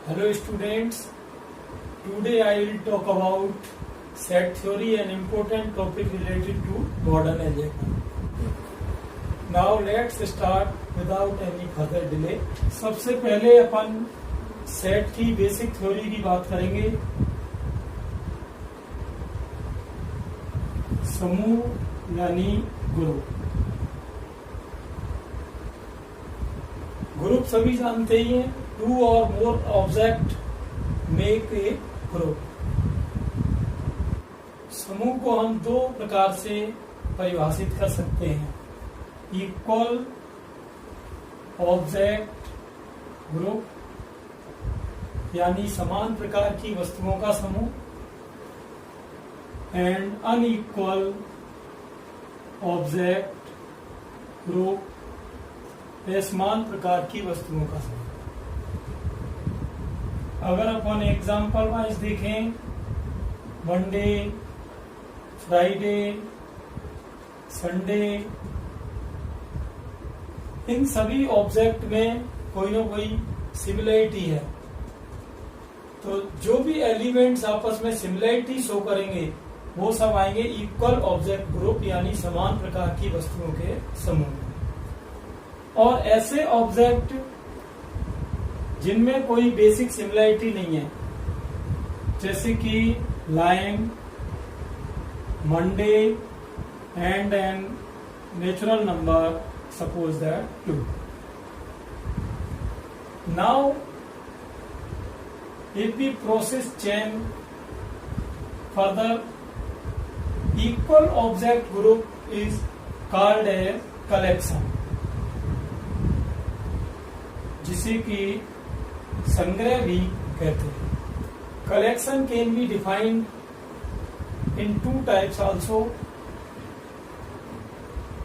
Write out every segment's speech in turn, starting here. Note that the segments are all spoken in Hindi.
Hello students, today I will talk about set theory, an important topic related to modern algebra. Now let's start without any further delay. सबसे पहले अपन सेट की बेसिक थ्योरी की बात करेंगे. समूह यानी ग्रुप. ग्रुप सभी जानते ही हैं. टू और मोर ऑब्जेक्ट मेक ए ग्रुप. समूह को हम दो प्रकार से परिभाषित कर सकते हैं. इक्वल ऑब्जेक्ट ग्रुप यानी समान प्रकार की वस्तुओं का समूह, एंड अनइक्वल ऑब्जेक्ट ग्रुप असमान प्रकार की वस्तुओं का समूह. अगर अपन एग्जाम्पल वाइज देखें, मंडे, फ्राइडे, संडे, इन सभी ऑब्जेक्ट में कोई ना कोई सिमिलरिटी है. तो जो भी एलिमेंट्स आपस में सिमिलरिटी शो करेंगे वो सब आएंगे इक्वल ऑब्जेक्ट ग्रुप यानी समान प्रकार की वस्तुओं के समूह. और ऐसे ऑब्जेक्ट जिनमें कोई बेसिक सिमिलरिटी नहीं है, जैसे कि line, Monday and N natural number, suppose that 2. Now if we process chain further, equal object group is called a collection, जिसे कि संग्रह भी कहते हैं. Collection can be defined in two types also.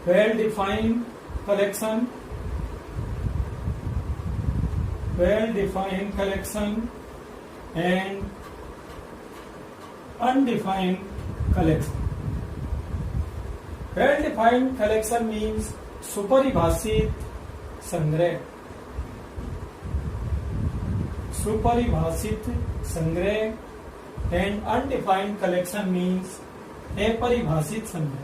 Well-defined collection and undefined collection. Well-defined collection means सुपरिभाषित संग्रह. सुपरिभाषित संग्रह एंड अनडिफाइंड कलेक्शन मीन्स अपरिभाषित संग्रह.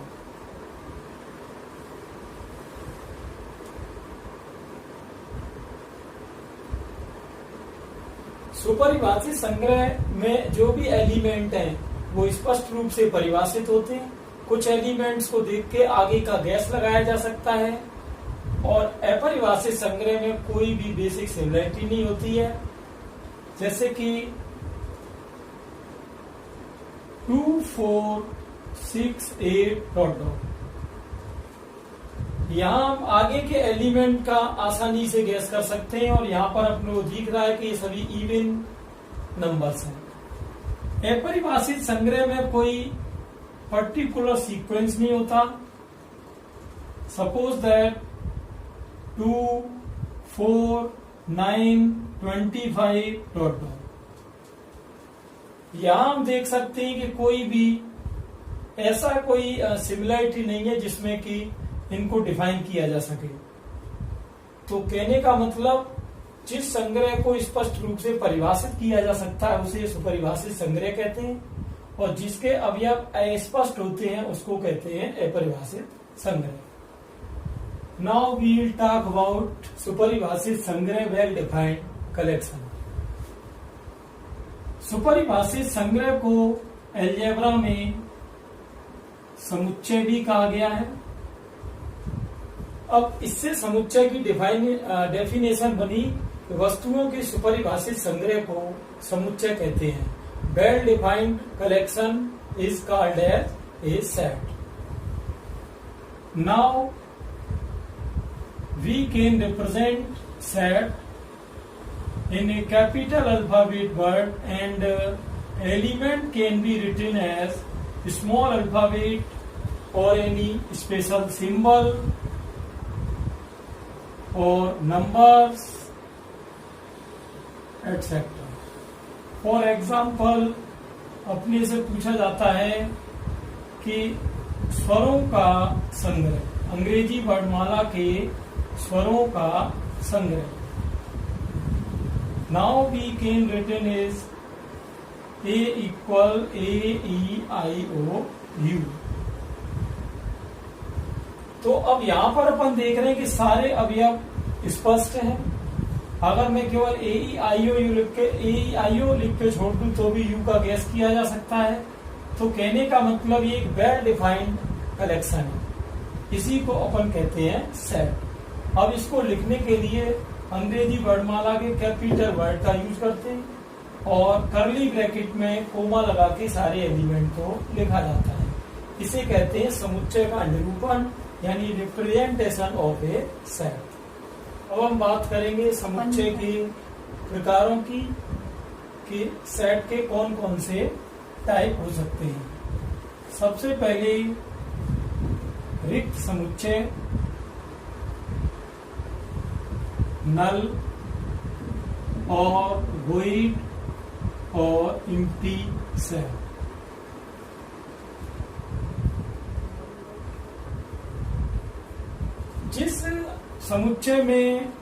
सुपरिभाषित संग्रह में जो भी एलिमेंट हैं वो स्पष्ट रूप से परिभाषित होते हैं. कुछ एलिमेंट्स को देख के आगे का गैस लगाया जा सकता है. और अपरिभाषित संग्रह में कोई भी बेसिक सिमिलरिटी नहीं होती है, जैसे कि 2, 4, 6, 8 ... यहाँ हम आगे के एलिमेंट का आसानी से गैस कर सकते हैं. और यहाँ पर अपने को दिख रहा है कि ये सभी इवन नंबर्स हैं. अपरिभाषित संग्रह में कोई पर्टिकुलर सीक्वेंस नहीं होता. सपोज दैट 2, 4, 9, 25 ... यहाँ हम देख सकते हैं कि कोई भी ऐसा कोई सिमिलरिटी नहीं है जिसमें कि इनको डिफाइन किया जा सके. तो कहने का मतलब जिस संग्रह को स्पष्ट रूप से परिभाषित किया जा सकता है उसे सुपरिभाषित संग्रह कहते हैं, और जिसके अवयव अस्पष्ट होते हैं उसको कहते हैं अपरिभाषित संग्रह. Now we will talk about सुपरिभाषित संग्रह, वेल डिफाइंड कलेक्शन. सुपरिभाषित संग्रह को अलजेब्रा में समुच्चय भी कहा गया है. अब इससे समुच्चय की डेफिनेशन बनी. वस्तुओं के सुपरिभाषित संग्रह को समुच्चय कहते हैं. Well defined collection is called as a set. Now we can represent set in a capital alphabet word, and element can be written as small alphabet or any special symbol or numbers, etc. For example, अपने से पूछा जाता है कि स्वरों का संग्रह, अंग्रेजी वर्णमाला के स्वरों का संग्रह. Now we can written is A equal AEIOU। तो अब यहां पर अपन देख रहे हैं कि सारे अवयव स्पष्ट हैं। अगर मैं केवल AEIOU लिख के छोड़ दूं तो भी U का गैस किया जा सकता है। तो कहने का मतलब ये एक वेल डिफाइंड कलेक्शन है, इसी को अपन कहते हैं सेट। अब इसको लिखने के लिए अंग्रेजी वर्णमाला के कैपिटल वर्ड का यूज करते हैं और कर्ली ब्रैकेट में कोमा लगा के सारे एलिमेंट को लिखा जाता है। इसे कहते हैं समुच्चय का निरूपण, यानी रिप्रेजेंटेशन ऑफ ए सेट। अब हम बात करेंगे समुच्चय के प्रकारों की कि सेट के कौन कौन से टाइप हो सकते हैं। सबसे पहले रिक्त समुच्चय, नल और वॉइड और एम्प्टी सेट। जिस समुच्चय में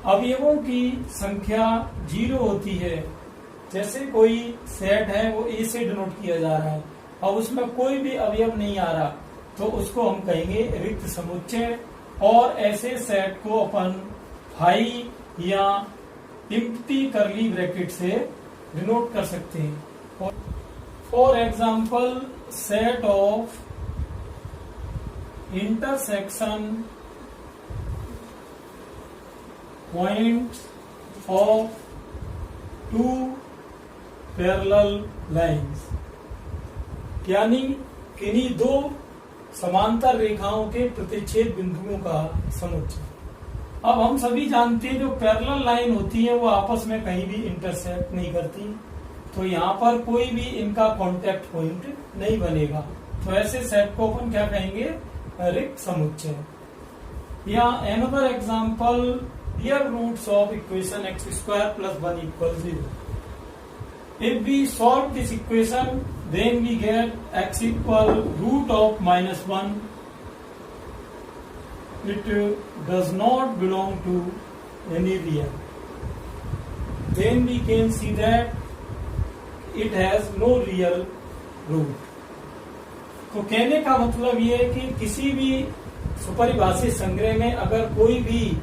अवयवों की संख्या 0 होती है, जैसे कोई सेट है वो ए से डिनोट किया जा रहा है और उसमें कोई भी अवयव नहीं आ रहा, तो उसको हम कहेंगे रिक्त समुच्चय। और ऐसे सेट को अपन हाई या एम्प्टी कर्ली ब्रैकेट से डिनोट कर सकते हैं। For example, set of intersection points of two parallel lines, यानी किन्हीं दो समांतर रेखाओं के प्रतिच्छेद बिंदुओं का समुच्चय। अब हम सभी जानते हैं जो पैरेलल लाइन होती है वो आपस में कहीं भी इंटरसेक्ट नहीं करती, तो यहाँ पर कोई भी इनका कांटेक्ट पॉइंट नहीं बनेगा। तो ऐसे सेट को अपन क्या कहेंगे? रिक्त समुच्चय। या another example, real roots of equation x² + 1 = 0। If we solve this equation, then we get x = √(-1). It does not belong to any real. Then we can see that it has no real root. तो कहने का मतलब ये है कि किसी भी सुपरिभाषित संग्रह में अगर कोई भी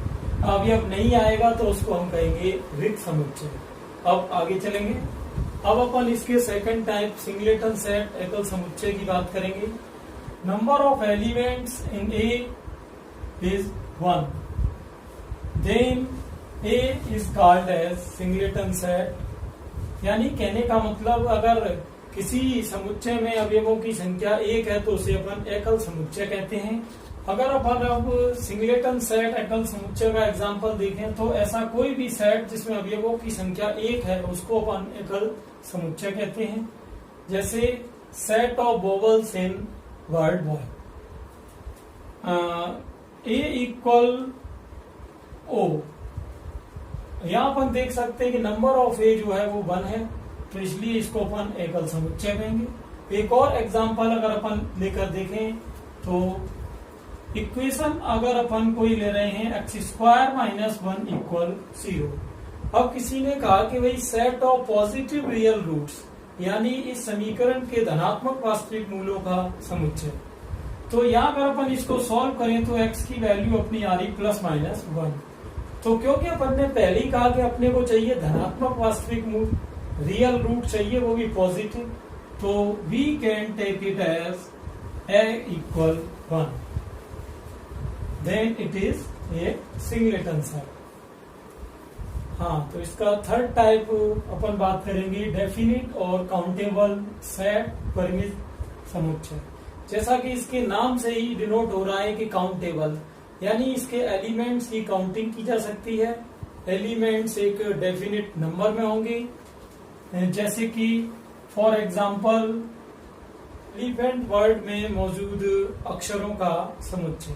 अवयव नहीं आएगा तो उसको हम कहेंगे रिक्त समुच्चय। अब आगे चलेंगे। अब अपन इसके सेकंड टाइप सिंगलेटन सेट एकल समुच्चय की बात करेंगे। Number of elements in A is 1, then A is called as singleton set. यानी कहने का मतलब अगर किसी समुच्चय में अवयवों की संख्या 1 है तो उसे अपन एकल समुच्चय कहते हैं। अगर अपन अब सिंगलेटन सेट एकल समुच्चय का एग्जांपल देखें तो ऐसा कोई भी सेट जिसमें अवयवों की संख्या 1 है उसको अपन एकल समुच्चय कहते हैं। जैसे set of vowels in word boy, A equal O. यहां अपन देख सकते हैं कि नंबर ऑफ ए जो है वो 1 है, तो इसलिए इसको अपन एकल समुच्चय कहेंगे। एक और एग्जांपल अगर अपन लेकर देखें तो इक्वेशन अगर अपन कोई ले रहे हैं x² - 1 = 0। अब किसी ने कहा कि भाई set of positive real roots, यानी इस समीकरण के धनात्मक वास्तविक मूलों का समुच्चय। तो यहाँ अगर अपन इसको सॉल्व करें तो x की वैल्यू अपनी आ रही ±1। तो क्योंकि अपन ने पहले ही कहा कि अपने को चाहिए धनात्मक वास्तविक मूल, रियल रूट चाहिए वो भी पॉजिटिव, तो we can take it as a = 1, then it is a singleton set. हाँ, तो इसका थर्ड टाइप अपन बात करेंगे डेफिनिट और काउंटेबल सेट परिमित समुच्चय। जैसा कि इसके नाम से ही डिनोट हो रहा है कि काउंटेबल, यानी इसके एलिमेंट्स की काउंटिंग की जा सकती है। एलिमेंट्स एक डेफिनिट नंबर में होंगे, जैसे कि फॉर एग्जांपल एलिफेंट वर्ड में मौजूद अक्षरों का समुच्चय।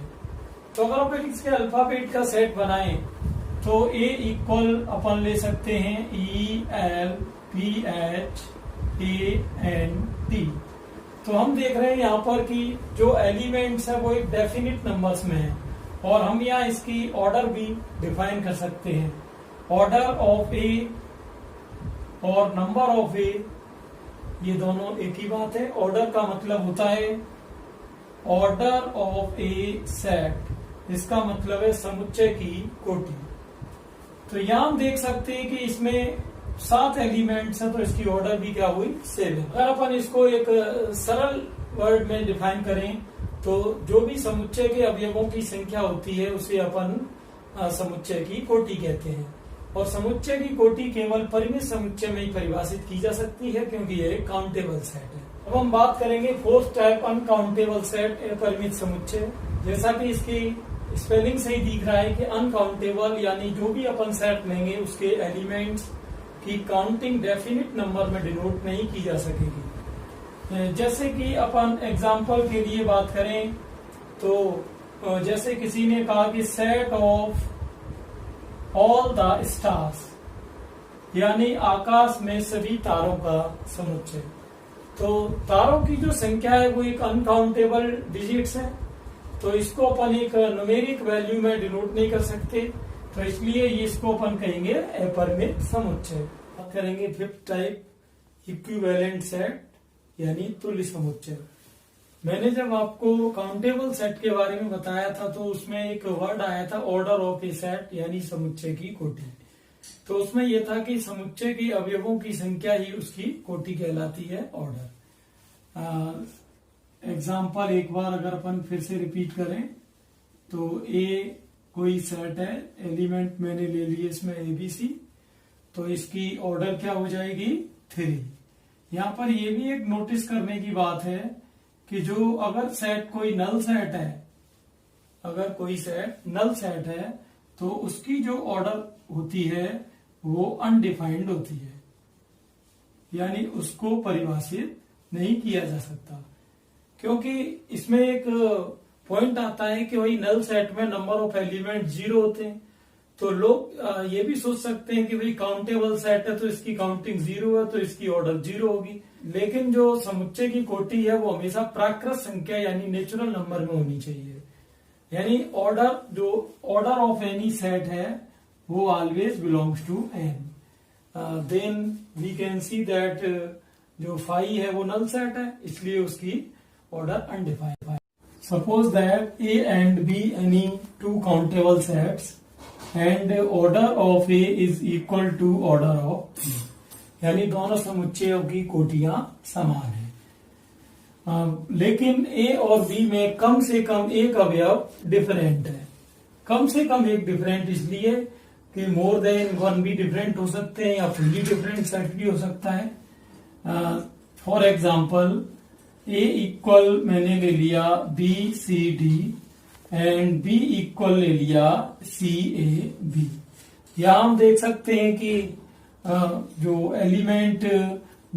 तो अगर अपन इसके अल्फाबेट का सेट बनाएं तो ए इक्वल अपन ले सकते हैं ELPHANT। तो हम देख रहे हैं यहाँ पर कि जो एलिमेंट्स है वो एक डेफिनिट नंबर्स में है और हम यहाँ इसकी ऑर्डर भी डिफाइन कर सकते हैं। ऑर्डर ऑफ ए और नंबर ऑफ ए, ये दोनों एक ही बात है। ऑर्डर का मतलब होता है ऑर्डर ऑफ ए सेट, इसका मतलब है समुच्चय की कोटि। तो यहां हम देख सकते हैं कि इसमें 7 एलिमेंट्स हैं, तो इसकी ऑर्डर भी क्या हुई 7। अगर अपन इसको एक सरल वर्ड में डिफाइन करें तो जो भी समुच्चय के अवयवों की संख्या होती है उसे अपन समुच्चय की कोटि कहते हैं। और समुच्चय की कोटि केवल परिमित समुच्चय में ही परिभाषित की जा सकती है, क्योंकि यह काउंटेबल सेट है। अब हम बात करेंगे फोर्थ टाइप, अनकाउंटेबल सेट, अपरिमित समुच्चय। जैसा कि इसकी स्पेलिंग से ही दिख रहा है कि अनकाउंटेबल, यानी जो भी अपन सेट लेंगे उसके एलिमेंट्स की काउंटिंग डेफिनिट नंबर में डिनोट नहीं की जा सकेगी। जैसे कि अपन एग्जाम्पल के लिए बात करें तो जैसे किसी ने कहा कि set of all the stars, यानी आकाश में सभी तारों का समुच्चय। तो तारों की जो संख्या है वो एक अनकाउंटेबल डिजिट्स है, तो इसको अपन एक न्यूमेरिक वैल्यू में डिनोट नहीं कर सकते, तो इसलिए ये इसको अपन कहेंगे अपरिमित समुच्चय। बात करेंगे फिफ्थ टाइप, इक्विवेलेंट सेट, यानी तुल्य समुच्चय। मैंने जब आपको काउंटेबल सेट के बारे में बताया था तो उसमें एक वर्ड आया था ऑर्डर ऑफ ए सेट, यानी समुच्चय की कोटि। तो उसमें यह था कि समुच्चय के अवयवों की संख्या ही उसकी कोटि कहलाती है, ऑर्डर। एग्जाम्पल एक बार अगर अपन फिर से रिपीट करें तो ए कोई सेट है, एलिमेंट मैंने ले लिए इसमें एबीसी, तो इसकी ऑर्डर क्या हो जाएगी 3। यहाँ पर ये भी एक नोटिस करने की बात है कि जो अगर सेट कोई नल सेट है, अगर कोई सेट नल सेट है तो उसकी जो ऑर्डर होती है वो अनडिफाइंड होती है, यानी उसको परिभाषित नहीं किया जा सकता। क्योंकि इसमें एक पॉइंट आता है कि वही नल सेट में नंबर ऑफ एलिमेंट 0 होते हैं, तो लोग ये भी सोच सकते हैं कि भाई काउंटेबल सेट है तो इसकी काउंटिंग 0 है तो इसकी ऑर्डर 0 होगी। लेकिन जो समुच्चय की कोटि है वो हमेशा प्राकृत संख्या यानी नेचुरल नंबर में होनी चाहिए, यानी ऑर्डर, जो ऑर्डर ऑफ एनी सेट है वो always belongs to N. Then we can see that जो 5 है वो नल सेट है, इसलिए उसकी order undefined. Suppose that A and B any 2 countable sets and order of A is equal to order of B, यानी दोनों समुच्चयों की कोटियां समान है। लेकिन ए और बी में कम से कम एक अवयव डिफरेंट है। कम से कम एक डिफरेंट इसलिए कि मोर देन 1 भी डिफरेंट हो सकते हैं या फुल्ली डिफरेंट सेट भी हो सकता है। फॉर एग्जाम्पल ए इक्वल मैंने ले लिया B C D and B equal ले लिया सी ए बी। यहां हम देख सकते हैं कि जो एलिमेंट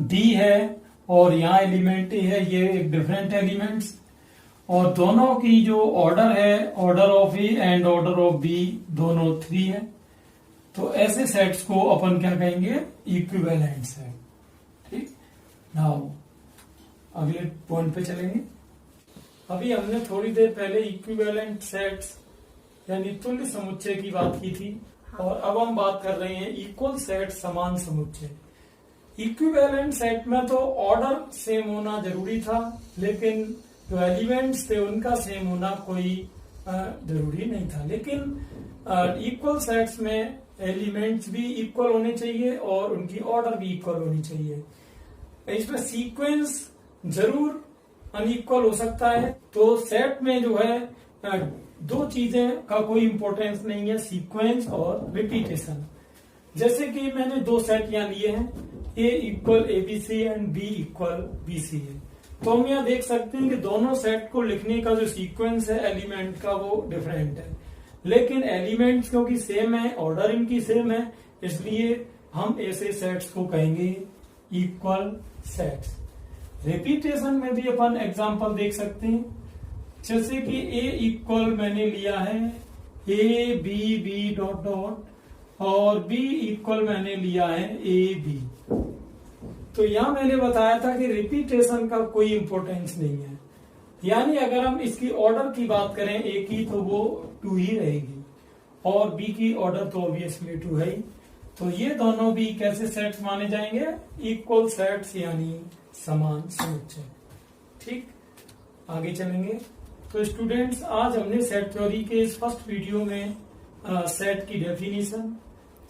डी है और यहाँ एलिमेंट ए है, ये एक डिफरेंट एलिमेंट्स, और दोनों की जो ऑर्डर है, order of A and order of B, दोनों 3 है। तो ऐसे सेट्स को अपन क्या कहेंगे, इक्विवेलेंट सेट। ठीक, नाउ अगले पॉइंट पे चलेंगे। अभी हमने थोड़ी देर पहले इक्विवेलेंट सेट्स यानी तुल्य समुच्चय की बात की थी, और अब हम बात कर रहे हैं इक्वल सेट, समान समुच्चय। इक्विवेलेंट सेट में तो ऑर्डर सेम होना जरूरी था, लेकिन जो एलिमेंट्स थे उनका सेम होना कोई जरूरी नहीं था। लेकिन इक्वल सेट्स में एलिमेंट्स भी इक्वल होने चाहिए और उनकी ऑर्डर भी इक्वल होनी चाहिए। इसमें सीक्वेंस जरूर अनइक्वल हो सकता है। तो सेट में जो है 2 चीजें का कोई इंपॉर्टेंस नहीं है, सीक्वेंस और रिपीटेशन। जैसे कि मैंने 2 सेट यहाँ लिए हैं, A equal ABC and B equal BC है, तो हम यहाँ देख सकते हैं कि दोनों सेट को लिखने का जो सीक्वेंस है एलिमेंट का वो डिफरेंट है, लेकिन एलिमेंट्स क्योंकि सेम है, ऑर्डर इनकी सेम है, इसलिए हम ऐसे सेट्स को कहेंगे इक्वल सेट्स। रिपीटेशन में भी अपन एग्जांपल देख सकते हैं, जैसे कि ए इक्वल मैंने लिया है A B B dot dot और बी इक्वल मैंने लिया है ए बी। तो यहां मैंने बताया था कि रिपीटेशन का कोई इंपॉर्टेंस नहीं है, यानी अगर हम इसकी ऑर्डर की बात करें ए की तो वो 2 ही रहेगी और बी की ऑर्डर तो ऑब्वियसली 2 है ही। तो ये दोनों भी कैसे सेट्स माने जाएंगे? इक्वल सेट्स यानी समान समुच्चय। ठीक, आगे चलेंगे। तो स्टूडेंट्स, आज हमने सेट थ्योरी के इस फर्स्ट वीडियो में सेट की डेफिनेशन,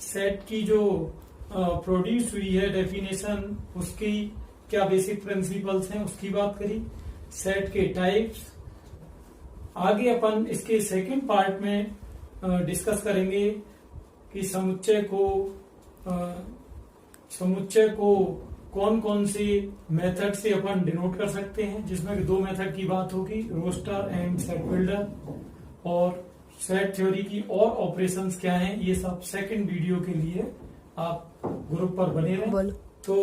सेट की जो प्रोड्यूस हुई है डेफिनेशन, उसकी क्या बेसिक प्रिंसिपल्स हैं उसकी बात करी, सेट के टाइप्स। आगे अपन इसके सेकंड पार्ट में डिस्कस करेंगे कि समुच्चय को कौन कौन से मेथड से अपन डिनोट कर सकते हैं, जिसमें 2 मेथड की बात होगी, रोस्टर एंड सेट बिल्डर, और सेट थ्योरी की और ऑपरेशंस क्या हैं, ये सब सेकंड वीडियो के लिए आप ग्रुप पर बने रहें। तो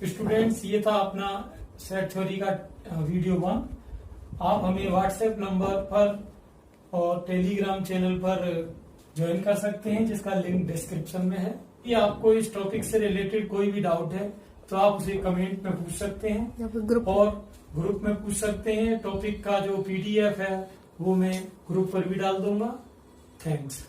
स्टूडेंट्स, ये था अपना सेट थ्योरी का वीडियो 1। आप हमें व्हाट्सएप नंबर पर और टेलीग्राम चैनल पर ज्वाइन कर सकते हैं, जिसका लिंक डिस्क्रिप्शन में है। ये आपको इस टॉपिक से रिलेटेड कोई भी डाउट है तो आप उसे कमेंट में पूछ सकते हैं और ग्रुप में पूछ सकते हैं। टॉपिक का जो PDF है वो मैं ग्रुप पर भी डाल दूंगा। थैंक्स।